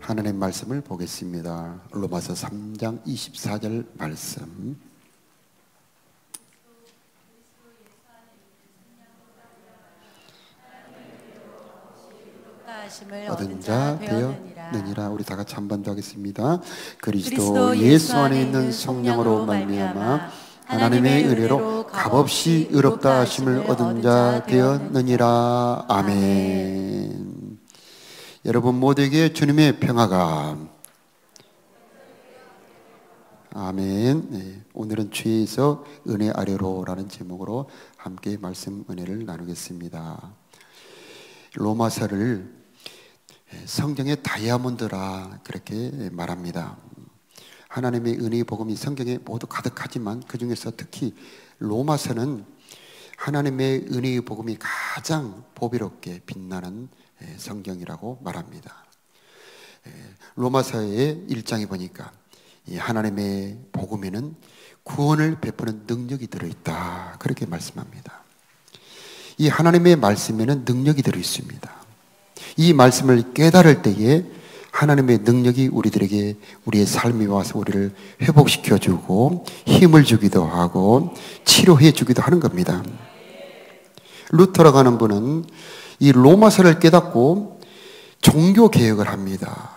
하나님 말씀을 보겠습니다. 로마서 3장 24절 말씀. 얻은 자 되었느니라. 우리 다 같이 한 번 더 하겠습니다. 그리스도 예수 안에 있는 성령으로 말미암아 하나님의 은혜로 값없이 의롭다 하심을 얻은 자 되었느니라. 아멘. 여러분 모두에게 주님의 평화가. 아멘. 네, 오늘은 죄에서 은혜 아래로라는 제목으로 함께 말씀 은혜를 나누겠습니다. 로마서를 성경의 다이아몬드라 그렇게 말합니다. 하나님의 은혜의 복음이 성경에 모두 가득하지만 그 중에서 특히 로마서는 하나님의 은혜의 복음이 가장 보배롭게 빛나는 성경이라고 말합니다. 로마서의 1장에 보니까 하나님의 복음에는 구원을 베푸는 능력이 들어있다 그렇게 말씀합니다. 이 하나님의 말씀에는 능력이 들어있습니다. 이 말씀을 깨달을 때에 하나님의 능력이 우리들에게 우리의 삶에 와서 우리를 회복시켜주고 힘을 주기도 하고 치료해 주기도 하는 겁니다. 루터라고 하는 분은 이 로마서를 깨닫고 종교개혁을 합니다.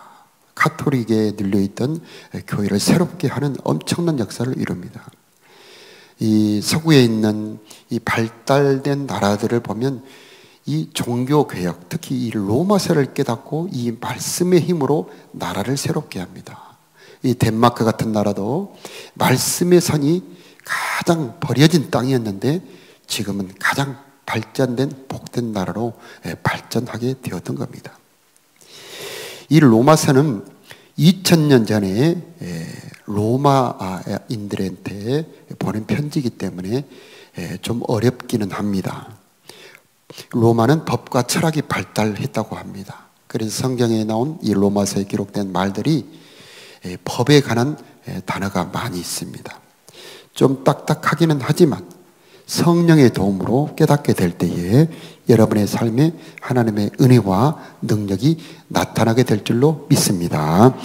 가톨릭에 늘려있던 교회를 새롭게 하는 엄청난 역사를 이룹니다. 이 서구에 있는 이 발달된 나라들을 보면 이 종교개혁, 특히 이 로마서를 깨닫고 이 말씀의 힘으로 나라를 새롭게 합니다. 이 덴마크 같은 나라도 말씀의 선이 가장 버려진 땅이었는데 지금은 가장 발전된 복된 나라로 발전하게 되었던 겁니다. 이 로마서는 2000년 전에 로마인들한테 보낸 편지이기 때문에 좀 어렵기는 합니다. 로마는 법과 철학이 발달했다고 합니다. 그래서 성경에 나온 이 로마서에 기록된 말들이 법에 관한 단어가 많이 있습니다. 좀 딱딱하기는 하지만 성령의 도움으로 깨닫게 될 때에 여러분의 삶에 하나님의 은혜와 능력이 나타나게 될 줄로 믿습니다.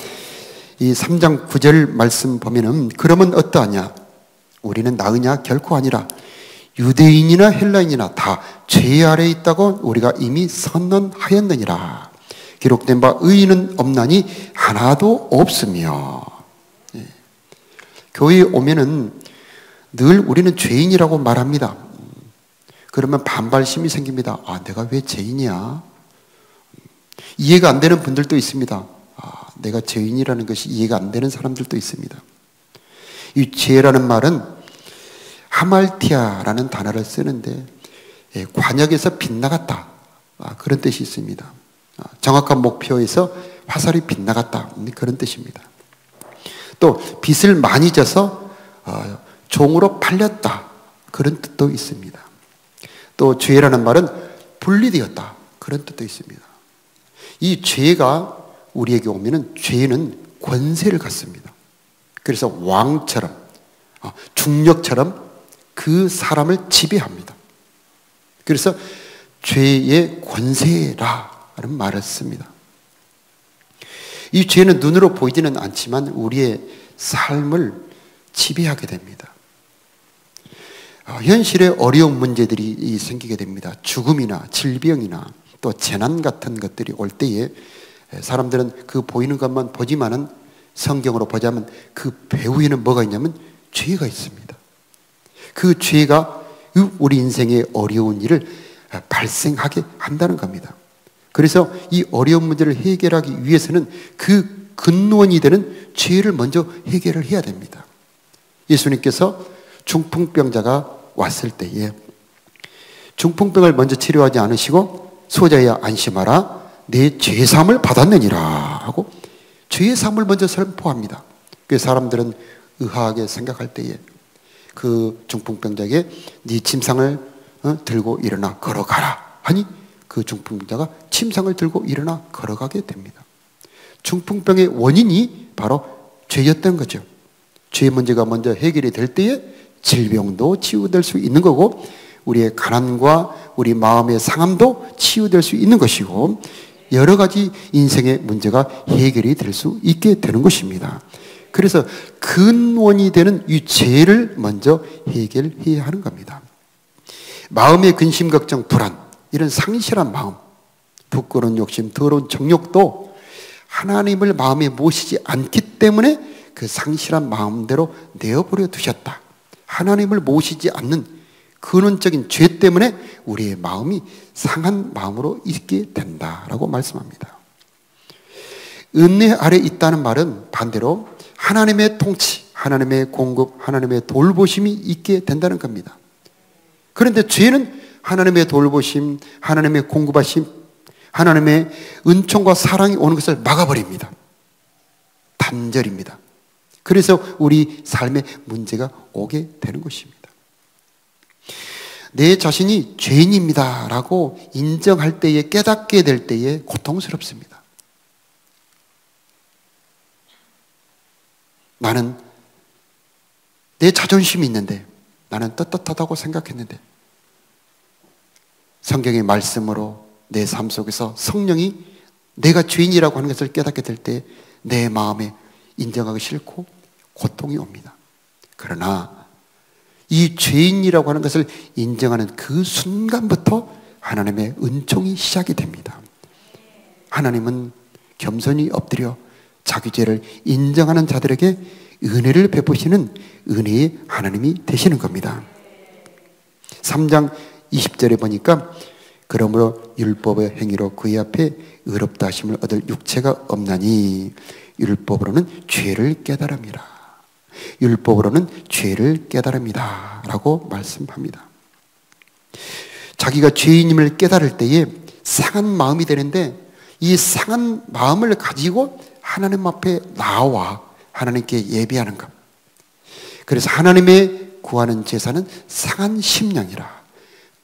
이 3장 9절 말씀 보면은 그러면 어떠하냐? 우리는 나으냐? 결코 아니라 유대인이나 헬라인이나 다 죄 아래에 있다고 우리가 이미 선언하였느니라. 기록된 바 의인은 없나니 하나도 없으며. 교회에 오면은 늘 우리는 죄인이라고 말합니다. 그러면 반발심이 생깁니다. 아, 내가 왜 죄인이야? 이해가 안 되는 분들도 있습니다. 아, 내가 죄인이라는 것이 이해가 안 되는 사람들도 있습니다. 이 죄라는 말은 하말티아라는 단어를 쓰는데 관역에서 빗나갔다 그런 뜻이 있습니다. 정확한 목표에서 화살이 빗나갔다 그런 뜻입니다. 또 빚을 많이 져서 종으로 팔렸다 그런 뜻도 있습니다. 또 죄라는 말은 분리되었다 그런 뜻도 있습니다. 이 죄가 우리에게 오면은 죄는 권세를 갖습니다. 그래서 왕처럼 중력처럼 그 사람을 지배합니다. 그래서 죄의 권세라는 말을 씁니다. 이 죄는 눈으로 보이지는 않지만 우리의 삶을 지배하게 됩니다. 현실에 어려운 문제들이 생기게 됩니다. 죽음이나 질병이나 또 재난 같은 것들이 올 때에 사람들은 그 보이는 것만 보지만은 성경으로 보자면 그 배후에는 뭐가 있냐면 죄가 있습니다. 그 죄가 우리 인생의 어려운 일을 발생하게 한다는 겁니다. 그래서 이 어려운 문제를 해결하기 위해서는 그 근원이 되는 죄를 먼저 해결을 해야 됩니다. 예수님께서 중풍병자가 왔을 때에 중풍병을 먼저 치료하지 않으시고 소자야 안심하라 내 죄사함을 받았느니라 하고 죄사함을 먼저 선포합니다. 그 사람들은 의아하게 생각할 때에 그 중풍병자에게 네 침상을 들고 일어나 걸어가라 하니 그 중풍병자가 침상을 들고 일어나 걸어가게 됩니다. 중풍병의 원인이 바로 죄였던 거죠. 죄 문제가 먼저 해결이 될 때에 질병도 치유될 수 있는 거고 우리의 가난과 우리 마음의 상함도 치유될 수 있는 것이고 여러 가지 인생의 문제가 해결이 될 수 있게 되는 것입니다. 그래서 근원이 되는 이 죄를 먼저 해결해야 하는 겁니다. 마음의 근심, 걱정, 불안, 이런 상실한 마음, 부끄러운 욕심, 더러운 정욕도 하나님을 마음에 모시지 않기 때문에 그 상실한 마음대로 내어버려 두셨다. 하나님을 모시지 않는 근원적인 죄 때문에 우리의 마음이 상한 마음으로 있게 된다라고 말씀합니다. 은혜 아래 있다는 말은 반대로 하나님의 통치, 하나님의 공급, 하나님의 돌보심이 있게 된다는 겁니다. 그런데 죄는 하나님의 돌보심, 하나님의 공급하심, 하나님의 은총과 사랑이 오는 것을 막아버립니다. 단절입니다. 그래서 우리 삶에 문제가 오게 되는 것입니다. 내 자신이 죄인입니다 라고 인정할 때에, 깨닫게 될 때에 고통스럽습니다. 나는 내 자존심이 있는데, 나는 떳떳하다고 생각했는데, 성경의 말씀으로 내 삶 속에서 성령이 내가 죄인이라고 하는 것을 깨닫게 될 때 내 마음에 인정하기 싫고 고통이 옵니다. 그러나 이 죄인이라고 하는 것을 인정하는 그 순간부터 하나님의 은총이 시작이 됩니다. 하나님은 겸손히 엎드려 자기 죄를 인정하는 자들에게 은혜를 베푸시는 은혜의 하나님이 되시는 겁니다. 3장 20절에 보니까 그러므로 율법의 행위로 그의 앞에 의롭다 하심을 얻을 육체가 없나니 율법으로는 죄를 깨달음이라. 율법으로는 죄를 깨달음이다 라고 말씀합니다. 자기가 죄인임을 깨달을 때에 상한 마음이 되는데, 이 상한 마음을 가지고 하나님 앞에 나와 하나님께 예배하는 것. 그래서 하나님의 구하는 제사는 상한 심령이라.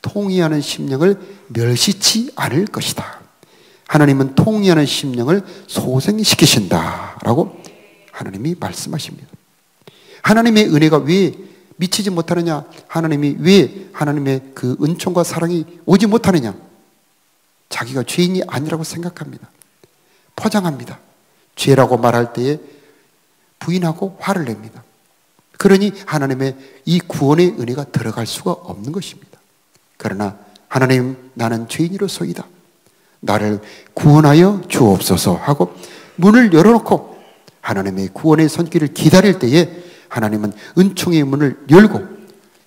통회하는 심령을 멸시치 않을 것이다. 하나님은 통회하는 심령을 소생시키신다 라고 하나님이 말씀하십니다. 하나님의 은혜가 왜 미치지 못하느냐? 하나님이 왜 하나님의 그 은총과 사랑이 오지 못하느냐? 자기가 죄인이 아니라고 생각합니다. 포장합니다. 죄라고 말할 때에 부인하고 화를 냅니다. 그러니 하나님의 이 구원의 은혜가 들어갈 수가 없는 것입니다. 그러나 하나님, 나는 죄인이로소이다. 나를 구원하여 주옵소서 하고 문을 열어놓고 하나님의 구원의 손길을 기다릴 때에 하나님은 은총의 문을 열고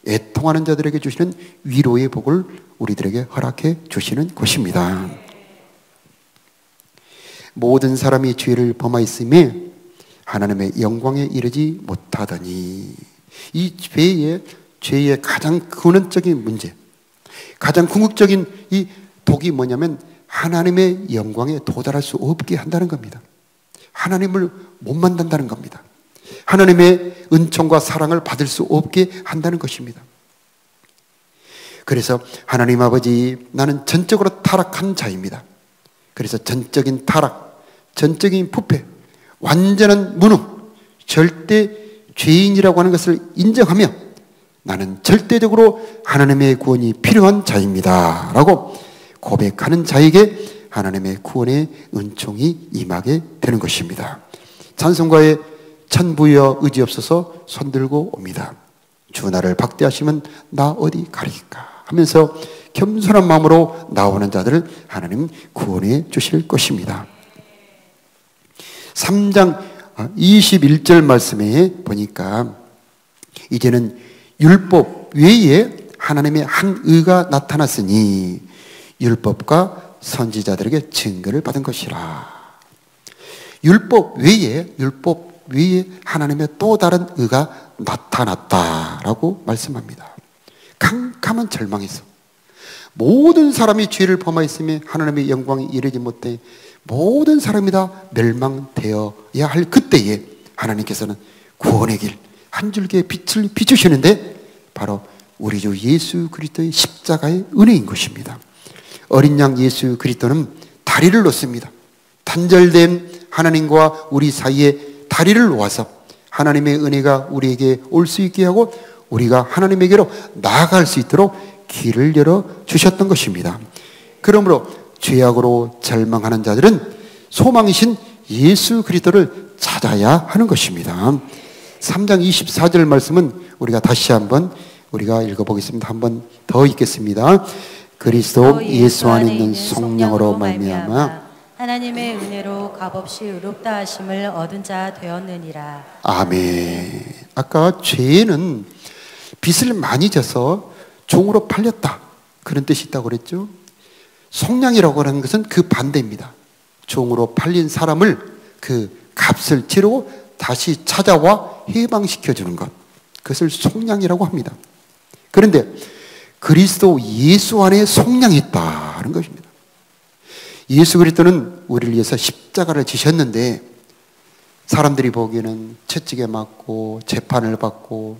애통하는 자들에게 주시는 위로의 복을 우리들에게 허락해 주시는 것입니다. 모든 사람이 죄를 범하였음에 하나님의 영광에 이르지 못하더니, 이 죄의 가장 근원적인 문제, 가장 궁극적인 이 독이 뭐냐면 하나님의 영광에 도달할 수 없게 한다는 겁니다. 하나님을 못 만난다는 겁니다. 하나님의 은총과 사랑을 받을 수 없게 한다는 것입니다. 그래서 하나님 아버지, 나는 전적으로 타락한 자입니다. 그래서 전적인 타락, 전적인 부패, 완전한 무능, 절대 죄인이라고 하는 것을 인정하며 나는 절대적으로 하나님의 구원이 필요한 자입니다 라고 고백하는 자에게 하나님의 구원의 은총이 임하게 되는 것입니다. 찬송가에 천부여 의지없어서 손들고 옵니다. 주 나를 박대하시면 나 어디 가리까 하면서 겸손한 마음으로 나오는 자들을 하나님 구원해 주실 것입니다. 3장 21절 말씀에 보니까 이제는 율법 외에 하나님의 한 의가 나타났으니 율법과 선지자들에게 증거를 받은 것이라. 율법 외에 하나님의 또 다른 의가 나타났다라고 말씀합니다. 캄캄한 절망에서 모든 사람이 죄를 범하였으며 하나님의 영광이 이르지 못해 모든 사람이 다 멸망되어야 할 그때에 하나님께서는 구원의 길, 한 줄기의 빛을 비추시는데 바로 우리 주 예수 그리스도의 십자가의 은혜인 것입니다. 어린 양 예수 그리스도는 다리를 놓습니다. 단절된 하나님과 우리 사이에 다리를 놓아서 하나님의 은혜가 우리에게 올 수 있게 하고 우리가 하나님에게로 나아갈 수 있도록 길을 열어 주셨던 것입니다. 그러므로 죄악으로 절망하는 자들은 소망이신 예수 그리스도를 찾아야 하는 것입니다. 3장 24절 말씀은 우리가 다시 한번 우리가 읽어보겠습니다. 한번 더 읽겠습니다. 그리스도 예수 안에 있는 성령으로 말미암아 하나님의 은혜로 값없이 의롭다 하심을 얻은 자 되었느니라. 아멘. 아까 죄는 빚을 많이 져서 종으로 팔렸다, 그런 뜻이 있다고 그랬죠. 속량이라고 하는 것은 그 반대입니다. 종으로 팔린 사람을 그 값을 치르고 다시 찾아와 해방시켜 주는 것, 그것을 속량이라고 합니다. 그런데 그리스도 예수 안에 속량이 있다는 것입니다. 예수 그리스도는 우리를 위해서 십자가를 지셨는데 사람들이 보기에는 채찍에 맞고 재판을 받고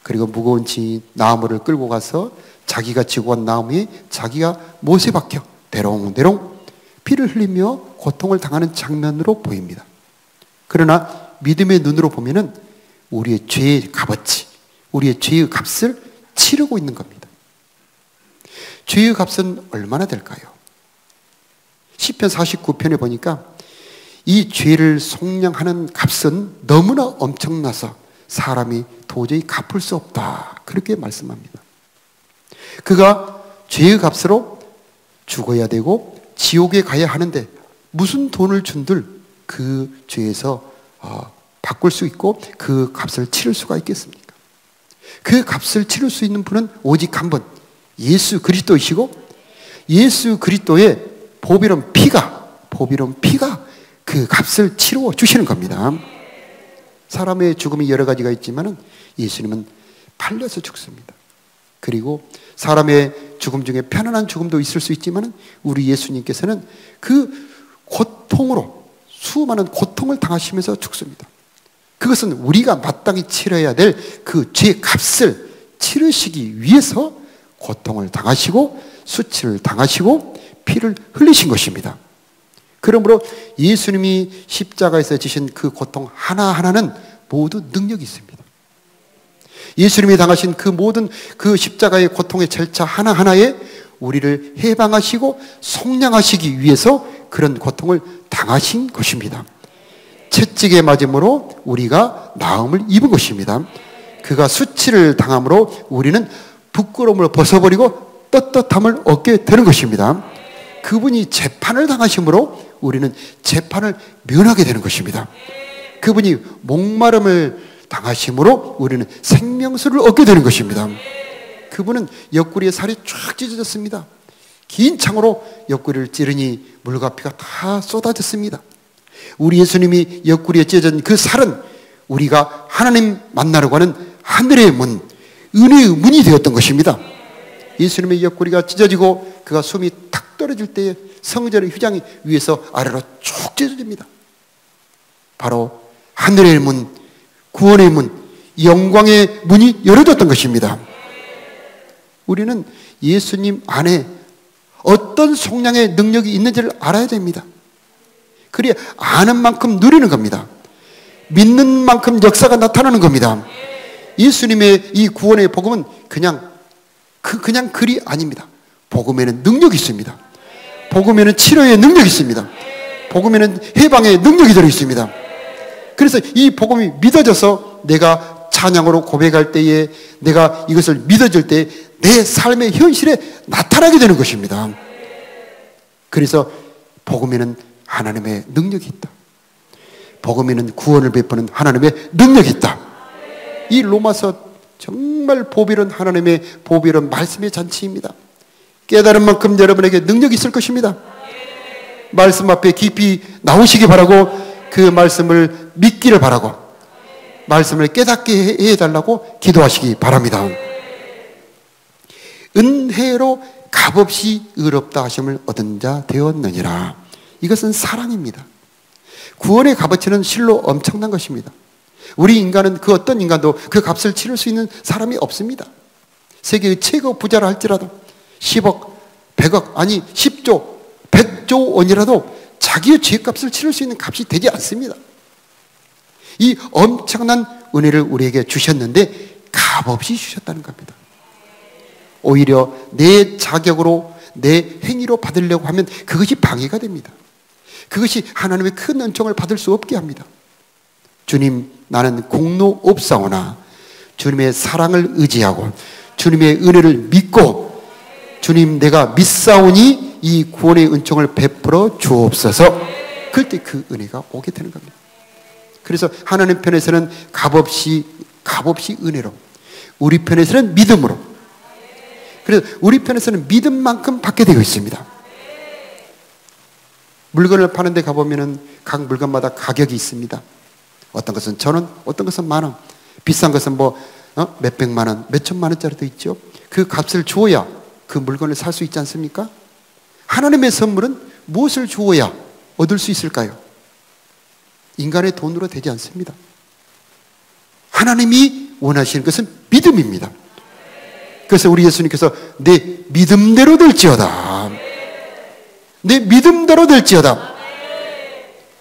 그리고 무거운 나무를 끌고 가서 자기가 지고 간 나무에 자기가 못에 박혀 대롱대롱 피를 흘리며 고통을 당하는 장면으로 보입니다. 그러나 믿음의 눈으로 보면은 우리의 죄의 값어치, 우리의 죄의 값을 치르고 있는 겁니다. 죄의 값은 얼마나 될까요? 시편 49편에 보니까 이 죄를 속량하는 값은 너무나 엄청나서 사람이 도저히 갚을 수 없다, 그렇게 말씀합니다. 그가 죄의 값으로 죽어야 되고 지옥에 가야 하는데 무슨 돈을 준들 그 죄에서 바꿀 수 있고 그 값을 치를 수가 있겠습니까? 그 값을 치를 수 있는 분은 오직 한 분, 예수 그리스도이시고 예수 그리스도의 보배로운 피가 그 값을 치러 주시는 겁니다. 사람의 죽음이 여러 가지가 있지만 예수님은 팔려서 죽습니다. 그리고 사람의 죽음 중에 편안한 죽음도 있을 수 있지만 우리 예수님께서는 그 고통으로 수많은 고통을 당하시면서 죽습니다. 그것은 우리가 마땅히 치러야 될 그 죄 값을 치르시기 위해서 고통을 당하시고 수치를 당하시고 피를 흘리신 것입니다. 그러므로 예수님이 십자가에서 지신 그 고통 하나하나는 모두 능력이 있습니다. 예수님이 당하신 그 모든 그 십자가의 고통의 절차 하나하나에 우리를 해방하시고 속량하시기 위해서 그런 고통을 당하신 것입니다. 채찍에 맞음으로 우리가 나음을 입은 것입니다. 그가 수치를 당함으로 우리는 부끄러움을 벗어버리고 떳떳함을 얻게 되는 것입니다. 그분이 재판을 당하심으로 우리는 재판을 면하게 되는 것입니다. 그분이 목마름을 당하심으로 우리는 생명수를 얻게 되는 것입니다. 그분은 옆구리에 살이 쫙 찢어졌습니다. 긴 창으로 옆구리를 찌르니 물과 피가 다 쏟아졌습니다. 우리 예수님이 옆구리에 찢어진 그 살은 우리가 하나님 만나려고 하는 하늘의 문, 은혜의 문이 되었던 것입니다. 예수님의 옆구리가 찢어지고 그가 숨이 탁 떨어질 때에 성전의 휘장이 위에서 아래로 쭉 찢어집니다. 바로 하늘의 문, 구원의 문, 영광의 문이 열어졌던 것입니다. 우리는 예수님 안에 어떤 속량의 능력이 있는지를 알아야 됩니다. 그래야 아는 만큼 누리는 겁니다. 믿는 만큼 역사가 나타나는 겁니다. 예수님의 이 구원의 복음은 그냥 글이 아닙니다. 복음에는 능력이 있습니다. 복음에는 치료의 능력이 있습니다. 복음에는 해방의 능력이 들어있습니다. 그래서 이 복음이 믿어져서 내가 찬양으로 고백할 때에, 내가 이것을 믿어질 때 내 삶의 현실에 나타나게 되는 것입니다. 그래서 복음에는 하나님의 능력이 있다. 복음에는 구원을 베푸는 하나님의 능력이 있다. 이 로마서 정말 보배로운 하나님의 보배로운 말씀의 잔치입니다. 깨달은 만큼 여러분에게 능력이 있을 것입니다. 말씀 앞에 깊이 나오시기 바라고, 그 말씀을 믿기를 바라고, 말씀을 깨닫게 해달라고 기도하시기 바랍니다. 은혜로 값없이 의롭다 하심을 얻은 자 되었느니라. 이것은 사랑입니다. 구원의 값어치는 실로 엄청난 것입니다. 우리 인간은 그 어떤 인간도 그 값을 치를 수 있는 사람이 없습니다. 세계의 최고 부자라 할지라도 10억, 100억, 아니 10조, 100조 원이라도 자기의 죄값을 치를 수 있는 값이 되지 않습니다. 이 엄청난 은혜를 우리에게 주셨는데 값없이 주셨다는 겁니다. 오히려 내 자격으로, 내 행위로 받으려고 하면 그것이 방해가 됩니다. 그것이 하나님의 큰 은총을 받을 수 없게 합니다. 주님, 나는 공로 없사오나 주님의 사랑을 의지하고 주님의 은혜를 믿고 주님, 내가 믿사오니 이 구원의 은총을 베풀어 주옵소서. 그럴 때 그 은혜가 오게 되는 겁니다. 그래서 하나님 편에서는 값없이 은혜로, 우리 편에서는 믿음으로, 그래서 우리 편에서는 믿음만큼 받게 되어 있습니다. 물건을 파는 데 가보면은 각 물건마다 가격이 있습니다. 어떤 것은 1,000원, 어떤 것은 10,000원, 비싼 것은 몇백만 원, 몇천만 원짜리도 있죠. 그 값을 주어야 그 물건을 살 수 있지 않습니까? 하나님의 선물은 무엇을 주어야 얻을 수 있을까요? 인간의 돈으로 되지 않습니다. 하나님이 원하시는 것은 믿음입니다. 그래서 우리 예수님께서 내 믿음대로 될지어다, 내 믿음대로 될지어다.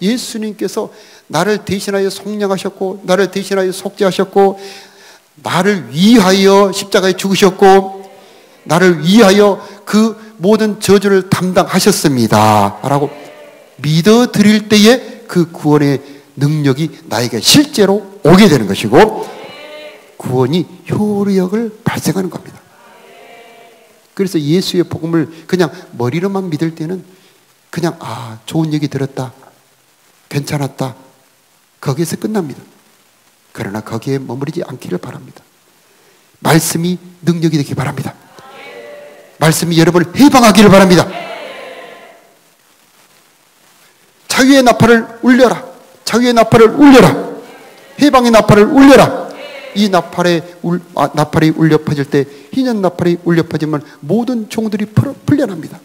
예수님께서 나를 대신하여 속량하셨고, 나를 대신하여 속죄하셨고, 나를 위하여 십자가에 죽으셨고, 나를 위하여 그 모든 저주를 담당하셨습니다 라고 믿어드릴 때에 그 구원의 능력이 나에게 실제로 오게 되는 것이고, 구원이 효력을 발생하는 겁니다. 그래서 예수의 복음을 그냥 머리로만 믿을 때는 그냥 좋은 얘기 들었다, 괜찮았다, 거기에서 끝납니다. 그러나 거기에 머무르지 않기를 바랍니다. 말씀이 능력이 되기 바랍니다. 말씀이 여러분을 해방하기를 바랍니다. 자유의 나팔을 울려라, 자유의 나팔을 울려라, 해방의 나팔을 울려라. 이 나팔이 울려 퍼질 때, 희년 나팔이 울려 퍼지면 모든 종들이 풀려납니다.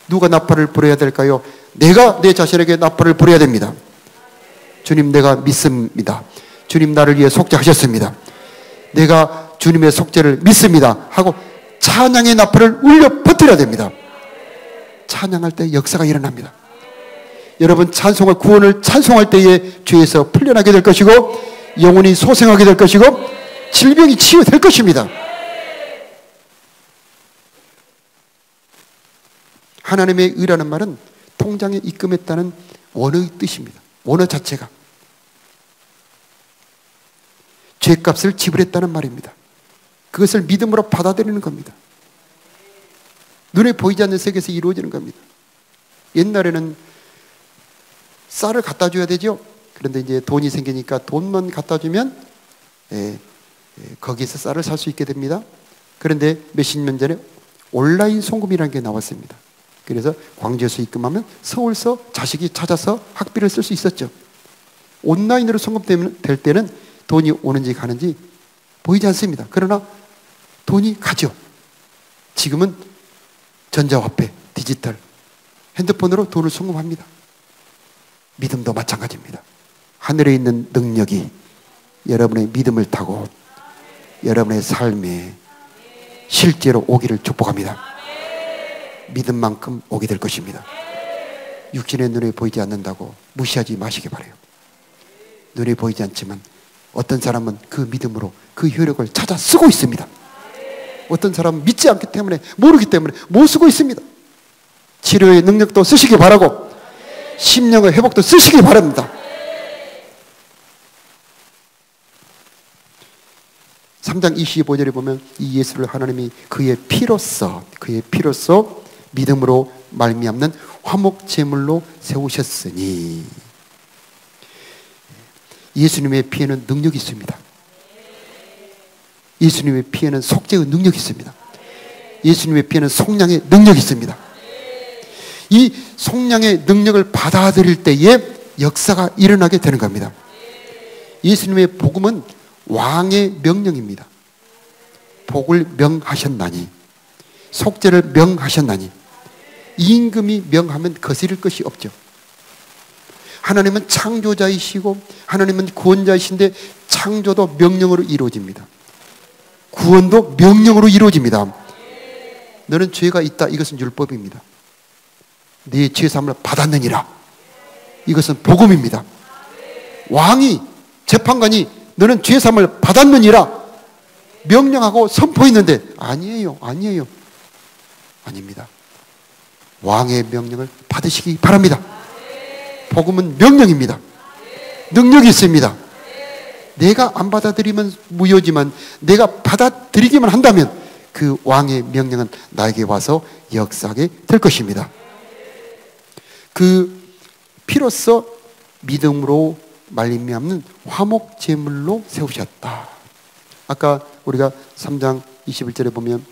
누가 나팔을 불어야 될까요? 내가 내 자신에게 나팔을 불어야 됩니다. 주님, 내가 믿습니다. 주님, 나를 위해 속죄하셨습니다. 내가 주님의 속죄를 믿습니다 하고 찬양의 나팔을 울려 퍼뜨려야 됩니다. 찬양할 때 역사가 일어납니다. 여러분, 찬송을, 구원을 찬송할 때에 죄에서 풀려나게 될 것이고, 영혼이 소생하게 될 것이고, 질병이 치유될 것입니다. 하나님의 의라는 말은 통장에 입금했다는 원어의 뜻입니다. 원어 자체가 죄값을 지불했다는 말입니다. 그것을 믿음으로 받아들이는 겁니다. 눈에 보이지 않는 세계에서 이루어지는 겁니다. 옛날에는 쌀을 갖다 줘야 되죠. 그런데 이제 돈이 생기니까 돈만 갖다 주면 거기서 쌀을 살 수 있게 됩니다. 그런데 몇십 년 전에 온라인 송금이라는 게 나왔습니다. 그래서 광주에서 입금하면 서울서 자식이 찾아서 학비를 쓸 수 있었죠. 온라인으로 송금될 때는 돈이 오는지 가는지 보이지 않습니다. 그러나 돈이 가죠. 지금은 전자화폐, 디지털, 핸드폰으로 돈을 송금합니다. 믿음도 마찬가지입니다. 하늘에 있는 능력이 여러분의 믿음을 타고 여러분의 삶에 실제로 오기를 축복합니다. 믿음만큼 오게 될 것입니다. 육신의 눈에 보이지 않는다고 무시하지 마시기 바라요. 눈에 보이지 않지만 어떤 사람은 그 믿음으로 그 효력을 찾아 쓰고 있습니다. 어떤 사람은 믿지 않기 때문에, 모르기 때문에 못 쓰고 있습니다. 치료의 능력도 쓰시기 바라고, 심령의 회복도 쓰시기 바랍니다. 3장 25절에 보면 이 예수를 하나님이 그의 피로써 믿음으로 말미암는 화목제물로 세우셨으니, 예수님의 피에는 능력이 있습니다. 예수님의 피에는 속죄의 능력이 있습니다. 예수님의 피에는 속량의 능력이 있습니다. 이 속량의 능력을 받아들일 때에 역사가 일어나게 되는 겁니다. 예수님의 복음은 왕의 명령입니다. 복을 명하셨나니, 속죄를 명하셨나니, 임금이 명하면 거스릴 것이 없죠. 하나님은 창조자이시고 하나님은 구원자이신데, 창조도 명령으로 이루어집니다. 구원도 명령으로 이루어집니다. 너는 죄가 있다, 이것은 율법입니다. 네 죄사함을 받았느니라, 이것은 복음입니다. 왕이, 재판관이 너는 죄사함을 받았느니라 명령하고 선포했는데 아니에요. 아닙니다. 왕의 명령을 받으시기 바랍니다. 복음은 명령입니다. 능력이 있습니다. 내가 안 받아들이면 무효지만 내가 받아들이기만 한다면 그 왕의 명령은 나에게 와서 역사하게 될 것입니다. 그 피로써 믿음으로 말미암는 화목 제물로 세우셨다. 아까 우리가 3장 21절에 보면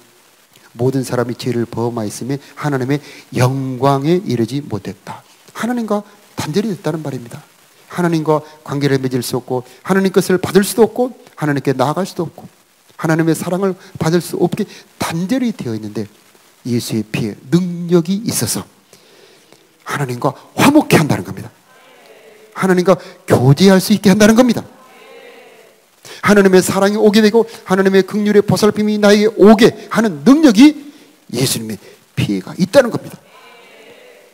모든 사람이 죄를 범하였으며 하나님의 영광에 이르지 못했다. 하나님과 단절이 됐다는 말입니다. 하나님과 관계를 맺을 수 없고 하나님 것을 받을 수도 없고 하나님께 나아갈 수도 없고 하나님의 사랑을 받을 수 없게 단절이 되어 있는데 예수의 피에 능력이 있어서 하나님과 화목케 한다는 겁니다. 하나님과 교제할 수 있게 한다는 겁니다. 하나님의 사랑이 오게 되고 하나님의 긍휼의 보살핌이 나에게 오게 하는 능력이 예수님의 피가 있다는 겁니다.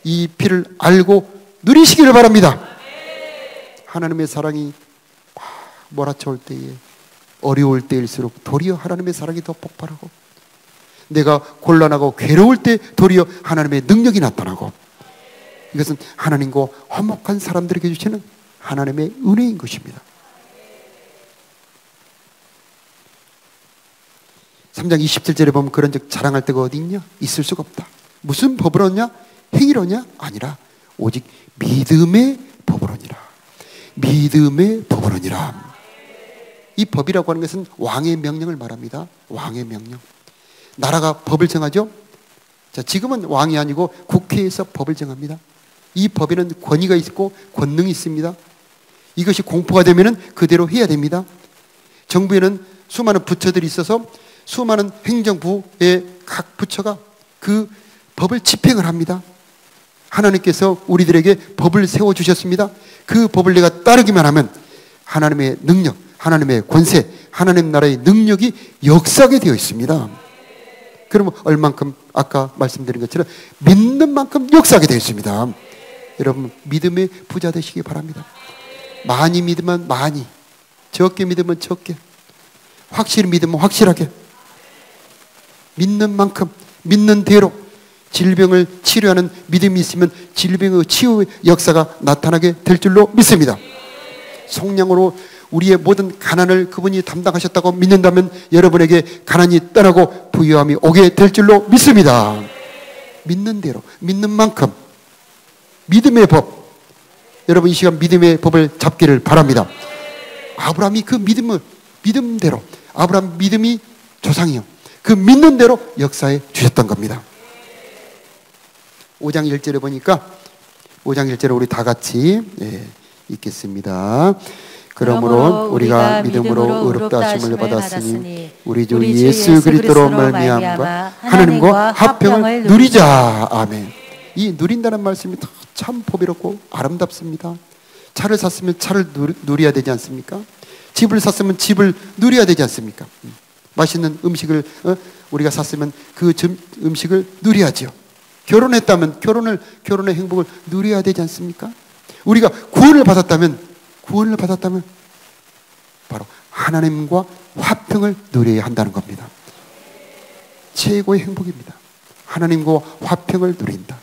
이 피를 알고 누리시기를 바랍니다. 하나님의 사랑이 몰아쳐올 때에 어려울 때일수록 도리어 하나님의 사랑이 더 폭발하고 내가 곤란하고 괴로울 때 도리어 하나님의 능력이 나타나고 이것은 하나님과 화목한 사람들에게 주시는 하나님의 은혜인 것입니다. 3장 27절에 보면 그런즉 자랑할 데가 어디 있냐? 있을 수가 없다. 무슨 법으로냐? 행위로냐? 아니라 오직 믿음의 법으로니라. 믿음의 법으로니라. 이 법이라고 하는 것은 왕의 명령을 말합니다. 왕의 명령. 나라가 법을 정하죠. 자, 지금은 왕이 아니고 국회에서 법을 정합니다. 이 법에는 권위가 있고 권능이 있습니다. 이것이 공포가 되면 그대로 해야 됩니다. 정부에는 수많은 부처들이 있어서 수많은 행정부의 각 부처가 그 법을 집행을 합니다. 하나님께서 우리들에게 법을 세워주셨습니다. 그 법을 내가 따르기만 하면 하나님의 능력, 하나님의 권세, 하나님 나라의 능력이 역사하게 되어 있습니다. 그러면 얼만큼 아까 말씀드린 것처럼 믿는 만큼 역사하게 되어 있습니다. 여러분 믿음의 부자 되시기 바랍니다. 많이 믿으면 많이, 적게 믿으면 적게, 확실히 믿으면 확실하게, 믿는 만큼 믿는 대로 질병을 치료하는 믿음이 있으면 질병의 치유의 역사가 나타나게 될 줄로 믿습니다. 속량으로 우리의 모든 가난을 그분이 담당하셨다고 믿는다면 여러분에게 가난이 떠나고 부유함이 오게 될 줄로 믿습니다. 믿는 대로 믿는 만큼 믿음의 법, 여러분 이 시간 믿음의 법을 잡기를 바랍니다. 아브라함이 그 믿음대로 아브라함 믿음이 조상이요 그 믿는 대로 역사해 주셨던 겁니다. 5장 1절에 보니까 5장 1절에 우리 다 같이 읽겠습니다. 그러므로 우리가 믿음으로 의롭다 하심을 받았으니 우리 주 예수 그리스도로 말미암아 하나님과 화평을 누리자. 아멘. 이 누린다는 말씀이 참 보배롭고 아름답습니다. 차를 샀으면 차를 누려야 되지 않습니까? 집을 샀으면 집을 누려야 되지 않습니까? 맛있는 음식을 우리가 샀으면 그 음식을 누려야죠. 결혼했다면 결혼의 행복을 누려야 되지 않습니까? 우리가 구원을 받았다면 바로 하나님과 화평을 누려야 한다는 겁니다. 최고의 행복입니다. 하나님과 화평을 누린다.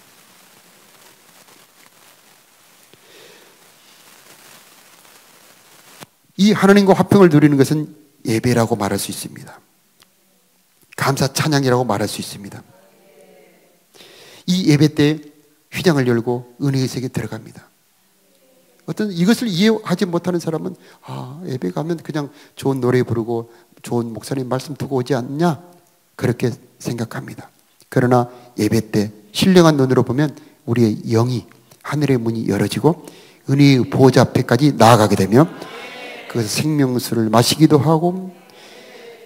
이 하나님과 화평을 누리는 것은 예배라고 말할 수 있습니다. 감사 찬양이라고 말할 수 있습니다. 이 예배 때 휘장을 열고 은혜의 세계에 들어갑니다. 어떤 이것을 이해하지 못하는 사람은 예배 가면 그냥 좋은 노래 부르고 좋은 목사님 말씀 듣고 오지 않냐 그렇게 생각합니다. 그러나 예배 때 신령한 눈으로 보면 우리의 영이 하늘의 문이 열어지고 은혜의 보호자 앞에까지 나아가게 되며 그래서 생명수를 마시기도 하고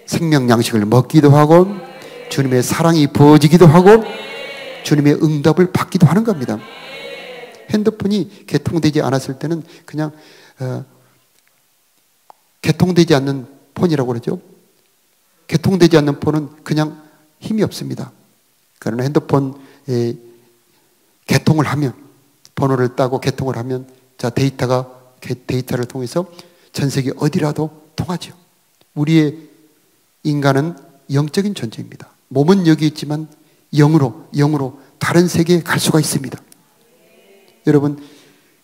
생명 양식을 먹기도 하고 주님의 사랑이 부어지기도 하고 주님의 응답을 받기도 하는 겁니다. 핸드폰이 개통되지 않았을 때는 그냥 개통되지 않는 폰이라고 그러죠. 개통되지 않는 폰은 그냥 힘이 없습니다. 그러나 핸드폰에 개통을 하면 번호를 따고 개통을 하면 자 데이터를 통해서 전 세계 어디라도 통하죠. 우리의 인간은 영적인 존재입니다. 몸은 여기 있지만 영으로 다른 세계에 갈 수가 있습니다. 여러분,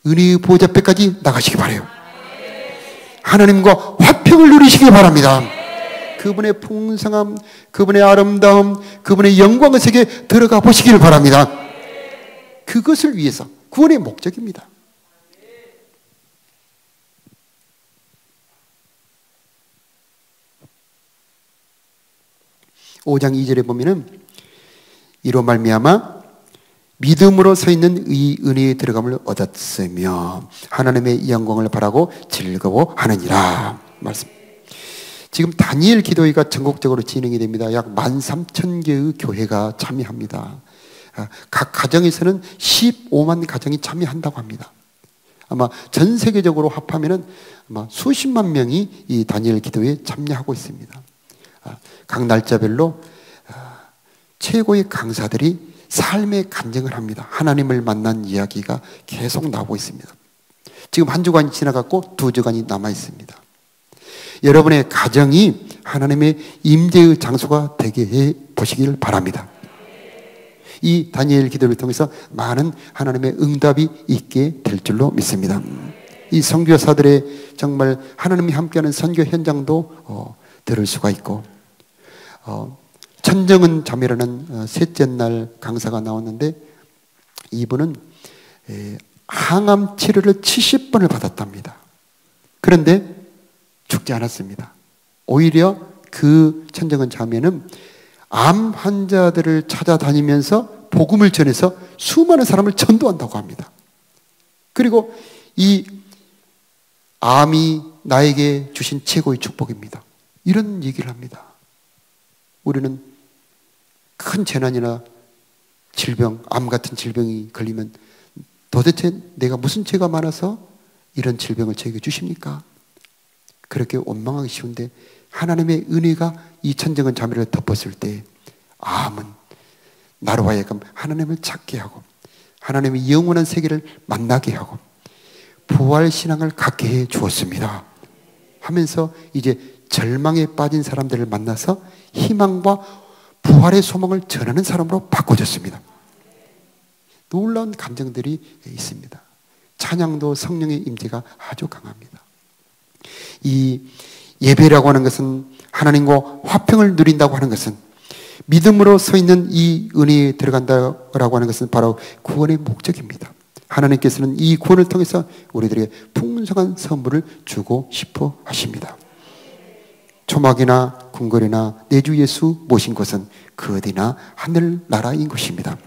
은혜의 보호자 앞에까지 나가시기 바라요. 하나님과 화평을 누리시기 바랍니다. 그분의 풍성함, 그분의 아름다움, 그분의 영광의 세계에 들어가 보시기를 바랍니다. 그것을 위해서 구원의 목적입니다. 5장 2절에 보면은 이로 말미암아 믿음으로 서 있는 이 은혜의 들어감을 얻었으며 하나님의 영광을 바라고 즐거워하느니라 말씀. 지금 다니엘 기도회가 전국적으로 진행이 됩니다. 약 13,000개의 교회가 참여합니다. 각 가정에서는 15만 가정이 참여한다고 합니다. 아마 전 세계적으로 합하면은 아마 수십만 명이 이 다니엘 기도회에 참여하고 있습니다. 각 날짜별로 최고의 강사들이 삶의 간증을 합니다. 하나님을 만난 이야기가 계속 나오고 있습니다. 지금 한 주간이 지나갔고 2주간이 남아 있습니다. 여러분의 가정이 하나님의 임재의 장소가 되게 해 보시길 바랍니다. 이 다니엘 기도를 통해서 많은 하나님의 응답이 있게 될 줄로 믿습니다. 이 선교사들의 정말 하나님이 함께하는 선교 현장도 들을 수가 있고, 천정은 자매라는 셋째 날 강사가 나왔는데 이분은 항암 치료를 70번을 받았답니다. 그런데 죽지 않았습니다. 오히려 그 천정은 자매는 암 환자들을 찾아다니면서 복음을 전해서 수많은 사람을 전도한다고 합니다. 그리고 이 암이 나에게 주신 최고의 축복입니다. 이런 얘기를 합니다. 우리는 큰 재난이나 질병, 암 같은 질병이 걸리면 도대체 내가 무슨 죄가 많아서 이런 질병을 저에게 주십니까? 그렇게 원망하기 쉬운데 하나님의 은혜가 이 천정은 자매를 덮었을 때 암은 나로 하여금 하나님을 찾게 하고 하나님의 영원한 세계를 만나게 하고 부활신앙을 갖게 해 주었습니다 하면서 이제 절망에 빠진 사람들을 만나서 희망과 부활의 소망을 전하는 사람으로 바꿔줬습니다. 놀라운 감정들이 있습니다. 찬양도 성령의 임재가 아주 강합니다. 이 예배라고 하는 것은 하나님과 화평을 누린다고 하는 것은 믿음으로 서 있는 이 은혜에 들어간다고 하는 것은 바로 구원의 목적입니다. 하나님께서는 이 구원을 통해서 우리들에게 풍성한 선물을 주고 싶어 하십니다. 초막이나 궁궐이나 내 주 예수 모신 곳은 그 어디나 하늘나라인 것입니다.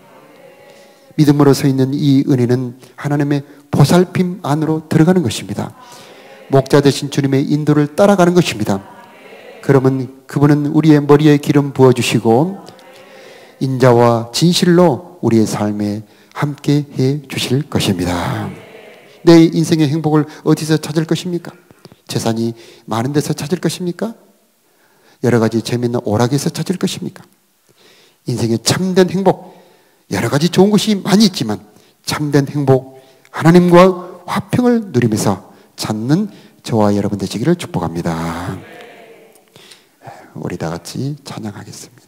믿음으로 서 있는 이 은혜는 하나님의 보살핌 안으로 들어가는 것입니다. 목자 되신 주님의 인도를 따라가는 것입니다. 그러면 그분은 우리의 머리에 기름 부어주시고 인자와 진실로 우리의 삶에 함께 해 주실 것입니다. 내 인생의 행복을 어디서 찾을 것입니까? 재산이 많은 데서 찾을 것입니까? 여러 가지 재미있는 오락에서 찾을 것입니까? 인생의 참된 행복, 여러 가지 좋은 것이 많이 있지만 참된 행복, 하나님과 화평을 누리면서 찾는 저와 여러분 되시기를 축복합니다. 우리 다 같이 찬양하겠습니다.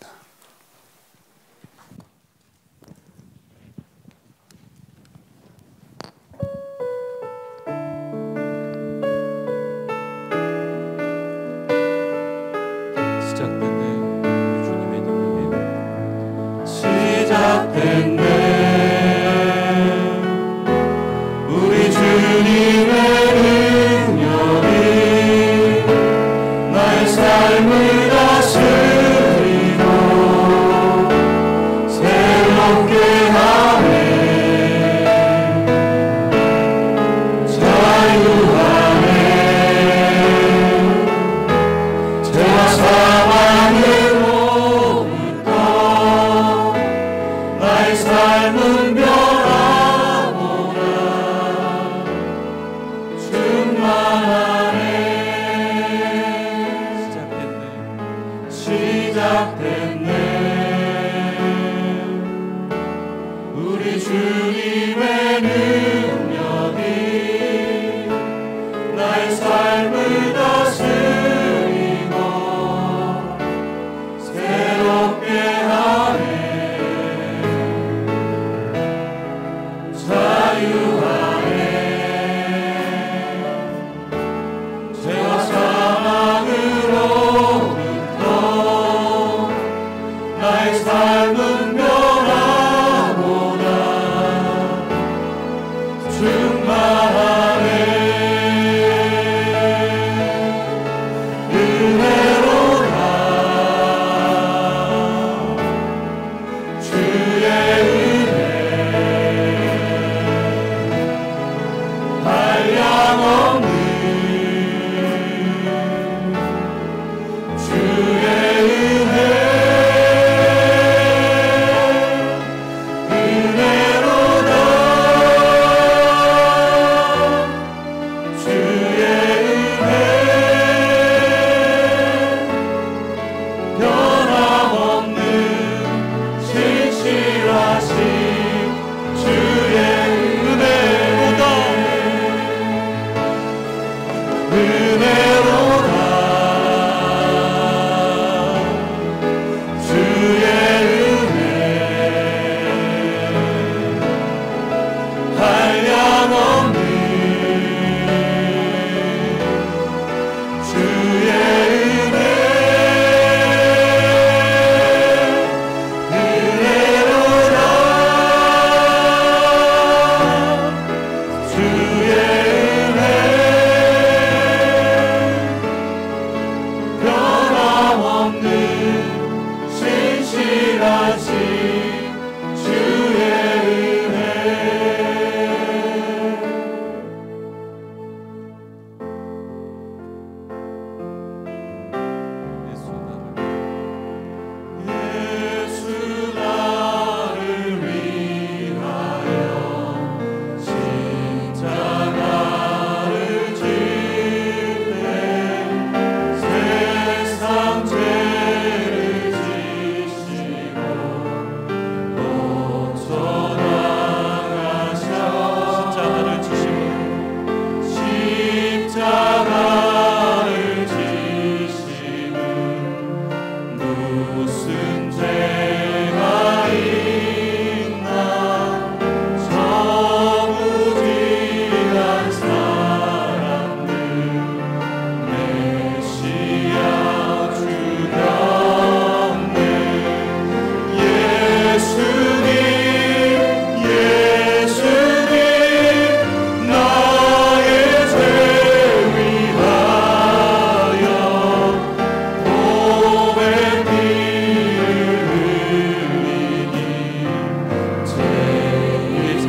새롭게 하네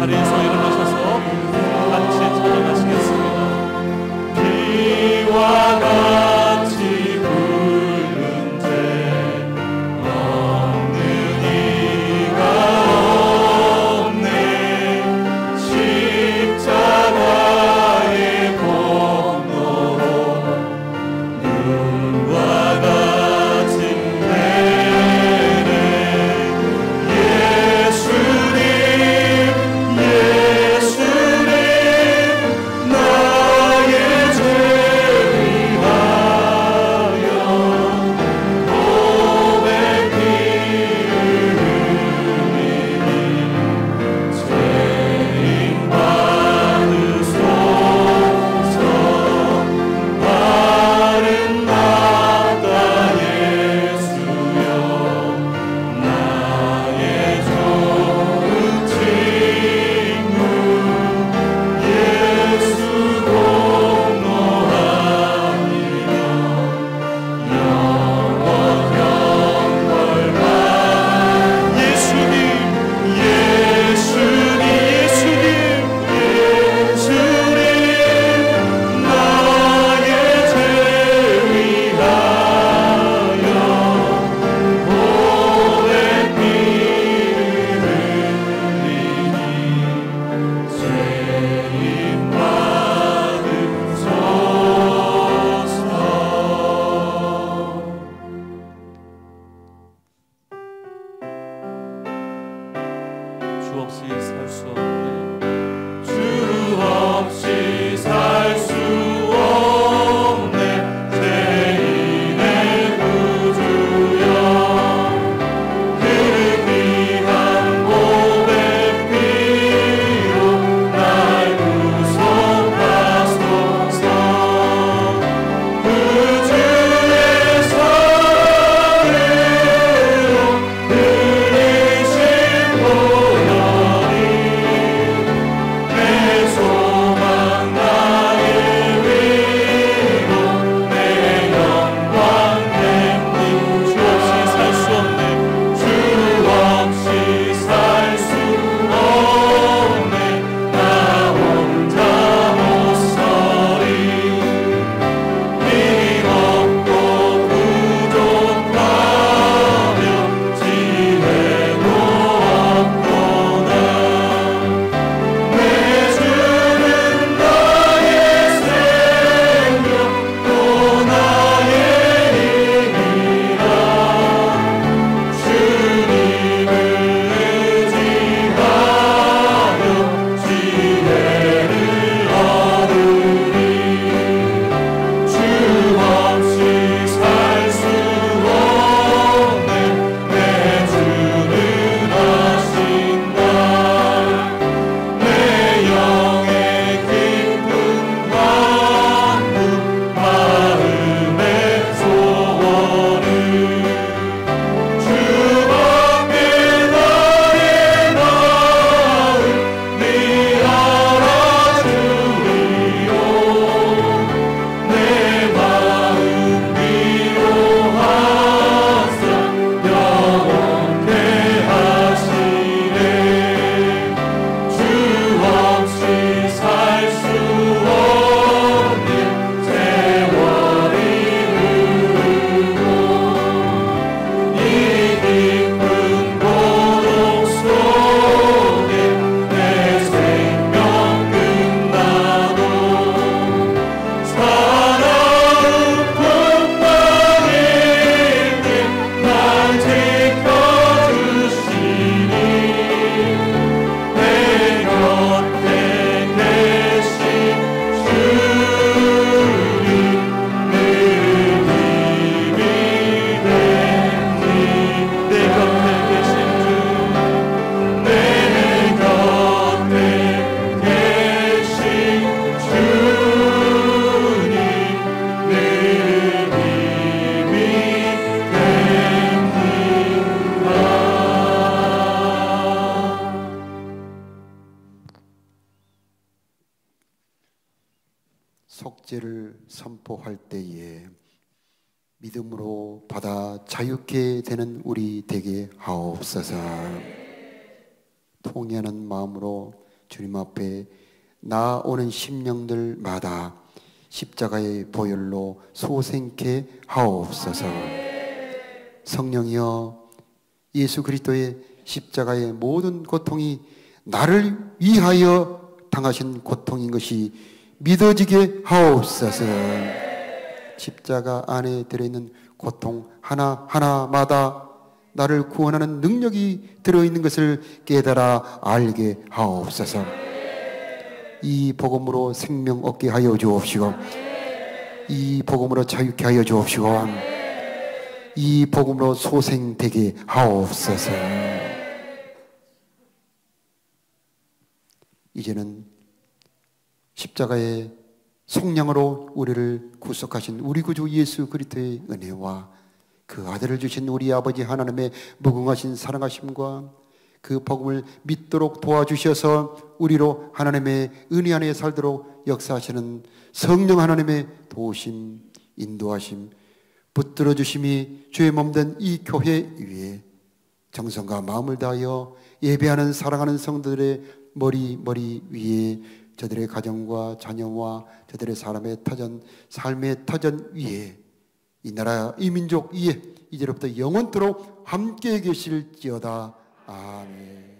자리에서 일어나셔서 같이 찬양하시겠습니다. 비와 같이 부른데 없는 이가 없네. 십자가의 공로로 눈과 같이 내네. 예수님 예수님 나의 죄 위하여 몸에 피 흘리니 죄인 받으소서. 바른 마다 예수여 나의 좋은 친구 예수 공로하니며 영원 영벌만. 예수님 예수님 예수님 예수님 나의 죄 위하여 몸에 피 흘리니 죄인 받으소서. 주 없이 살 수 없네. 주 없이 살 수 없네. 죄인의 구주여 그 귀한 몸의 피로 날 구속하소서. 그 주의 사랑으로 흘리신 보혈이 내 소망 나의 위로 내 영광 됨니. 주 없이 살 수 없네. 주 없이 살 수 없네. 나 혼자 못 서리. 힘없고 부족하며 지혜도 없구나. 내 주는 나의 생명 또 나의 힘이라. 주님을 의지하여 지혜를 얻으리. 주 없이 살 수 없네. 내 주는 하신다. 내 영의 깊은 환구 마음의 소원을 주 밖에 나의 마음 네 알아주리요. 내 마음 위로하사 영원케 하시네. 주 없이 살 수 없는 세월이 흐르고 이 깊은 고독 속에 내 생명 끝나도 사나운 풍랑일 때날 지켜주시니 내 곁에 계신 주님 늘 힘이 되니. 내 곁에 계신 주 내 곁에 계신 주님 늘 힘이 됩니다. 속죄를 선포할 때에 믿음으로 받아 자유케 되는 우리 되게 하옵소서. 통회하는 마음으로 주님 앞에 나오는 심령들마다 십자가의 보혈로 소생케 하옵소서. 성령이여, 예수 그리스도의 십자가의 모든 고통이 나를 위하여 당하신 고통인 것이 믿어지게 하옵소서. 십자가 안에 들어있는 고통 하나하나마다 나를 구원하는 능력이 들어있는 것을 깨달아 알게 하옵소서. 이 복음으로 생명 얻게 하여 주옵시고, 이 복음으로 자유케 하여 주옵시고, 이 복음으로 소생되게 하옵소서. 이제는 십자가의 속량으로 우리를 구속하신 우리 구주 예수 그리스도의 은혜와 그 아들을 주신 우리 아버지 하나님의 무궁하신 사랑하심과 그 복음을 믿도록 도와주셔서 우리로 하나님의 은혜 안에 살도록 역사하시는 성령 하나님의 도우심, 인도하심, 붙들어 주심이 주의 몸된 이 교회 위에 정성과 마음을 다하여 예배하는 사랑하는 성도들의 머리 위에, 저들의 가정과 자녀와 저들의 삶의 터전 위에, 이 나라 이 민족 위에 이제로부터 영원토록 함께 계실지어다. 아멘.